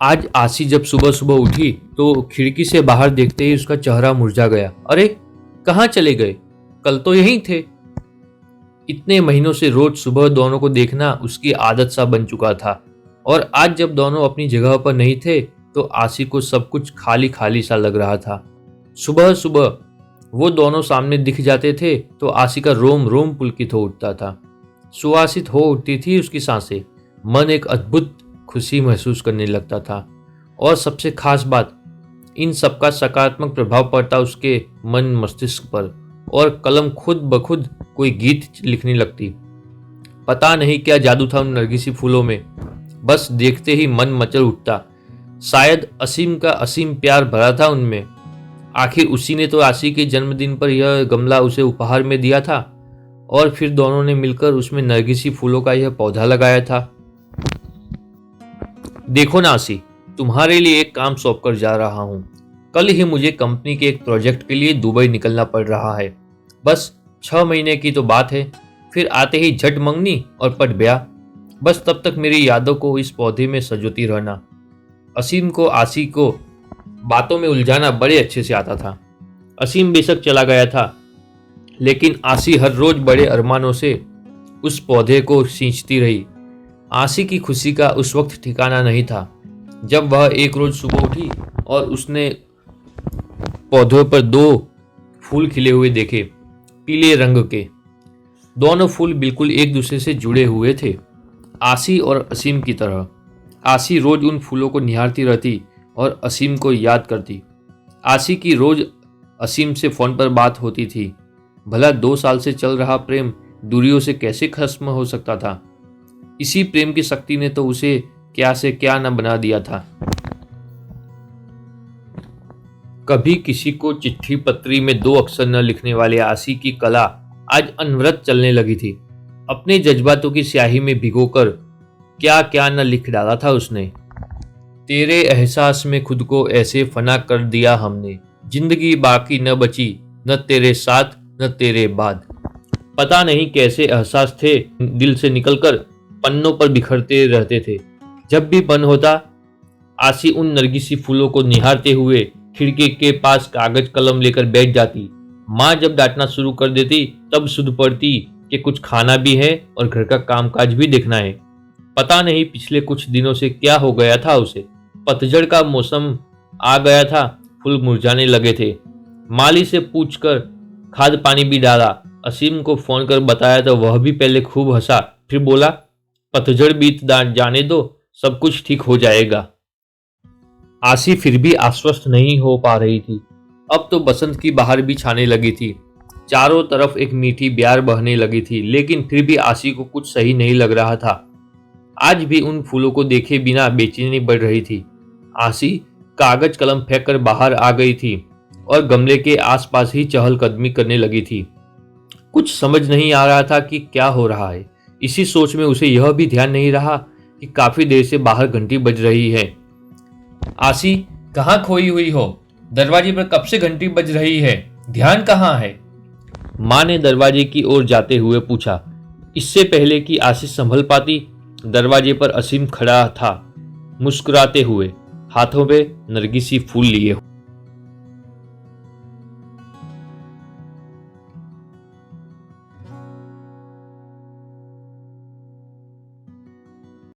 आज आसी जब सुबह सुबह उठी तो खिड़की से बाहर देखते ही उसका चेहरा मुरझा गया। अरे, कहाँ चले गए? कल तो यहीं थे। इतने महीनों से रोज सुबह दोनों को देखना उसकी आदत सा बन चुका था, और आज जब दोनों अपनी जगह पर नहीं थे तो आसी को सब कुछ खाली खाली सा लग रहा था। सुबह सुबह वो दोनों सामने दिख जाते थे तो आसी का रोम रोम पुलकित हो उठता था। सुवासित हो उठती थी उसकी सांसें, मन एक अद्भुत खुशी महसूस करने लगता था। और सबसे खास बात, इन सबका सकारात्मक प्रभाव पड़ता उसके मन मस्तिष्क पर, और कलम खुद ब खुद कोई गीत लिखने लगती। पता नहीं क्या जादू था उन नरगिसी फूलों में, बस देखते ही मन मचल उठता। शायद असीम का असीम प्यार भरा था उनमें। आखिर उसी ने तो आसी के जन्मदिन पर यह गमला उसे उपहार में दिया था, और फिर दोनों ने मिलकर उसमें नरगिसी फूलों का यह पौधा लगाया था। देखो ना आसी, तुम्हारे लिए एक काम सौंप कर जा रहा हूं। कल ही मुझे कंपनी के एक प्रोजेक्ट के लिए दुबई निकलना पड़ रहा है। बस 6 महीने की तो बात है, फिर आते ही झट मंगनी और पट ब्याह। बस तब तक मेरी यादों को इस पौधे में सजोती रहना। असीम को आसी को बातों में उलझाना बड़े अच्छे से आता था। असीम बेशक चला गया था, लेकिन आसी हर रोज बड़े अरमानों से उस पौधे को सींचती रही। आसी की खुशी का उस वक्त ठिकाना नहीं था जब वह एक रोज सुबह उठी और उसने पौधों पर 2 फूल खिले हुए देखे, पीले रंग के। दोनों फूल बिल्कुल एक दूसरे से जुड़े हुए थे, आसी और असीम की तरह। आसी रोज उन फूलों को निहारती रहती और असीम को याद करती। आसी की रोज असीम से फोन पर बात होती थी। भला 2 साल से चल रहा प्रेम दूरियों से कैसे खत्म हो सकता था? इसी प्रेम की शक्ति ने तो उसे क्या से क्या न बना दिया था। कभी किसी को चिट्ठी पत्री में 2 अक्षर न लिखने वाले आसी की कला आज अनवरत चलने लगी थी। अपने जज्बातों की स्याही में भिगोकर क्या क्या न लिख डाला था उसने। तेरे एहसास में खुद को ऐसे फना कर दिया हमने, जिंदगी बाकी न बची, न तेरे साथ न तेरे बाद। पता नहीं कैसे एहसास थे, दिल से निकलकर पन्नों पर बिखरते रहते थे। जब भी मन होता, आसी उन नरगिसी फूलों को निहारते हुए खिड़की के पास कागज कलम लेकर बैठ जाती। माँ जब डांटना शुरू कर देती तब सुध पड़ती कि कुछ खाना भी है और घर का कामकाज भी देखना है। पता नहीं पिछले कुछ दिनों से क्या हो गया था उसे। पतझड़ का मौसम आ गया था, फूल मुरझाने लगे थे। माली से पूछकर खाद पानी भी डाला। असीम को फोन कर बताया तो वह भी पहले खूब हंसा, फिर बोला पतझड़ बीत जाने दो, सब कुछ ठीक हो जाएगा। आसी फिर भी आश्वस्त नहीं हो पा रही थी। अब तो बसंत की बहार भी छाने लगी थी, चारों तरफ एक मीठी ब्यार बहने लगी थी, लेकिन फिर भी आसी को कुछ सही नहीं लग रहा था। आज भी उन फूलों को देखे बिना बेचैनी बढ़ रही थी। आसी कागज कलम फेंक कर बाहर आ गई थी और गमले के आसपास ही चहलकदमी करने लगी थी। कुछ समझ नहीं आ रहा था कि क्या हो रहा है। इसी सोच में उसे यह भी ध्यान नहीं रहा कि काफी देर से बाहर घंटी बज रही है। आसी, कहाँ खोई हुई हो? दरवाजे पर कब से घंटी बज रही है, ध्यान कहाँ है? माँ ने दरवाजे की ओर जाते हुए पूछा। इससे पहले कि आसी संभल पाती, दरवाजे पर असीम खड़ा था, मुस्कुराते हुए, हाथों में नरगिसी फूल लिए।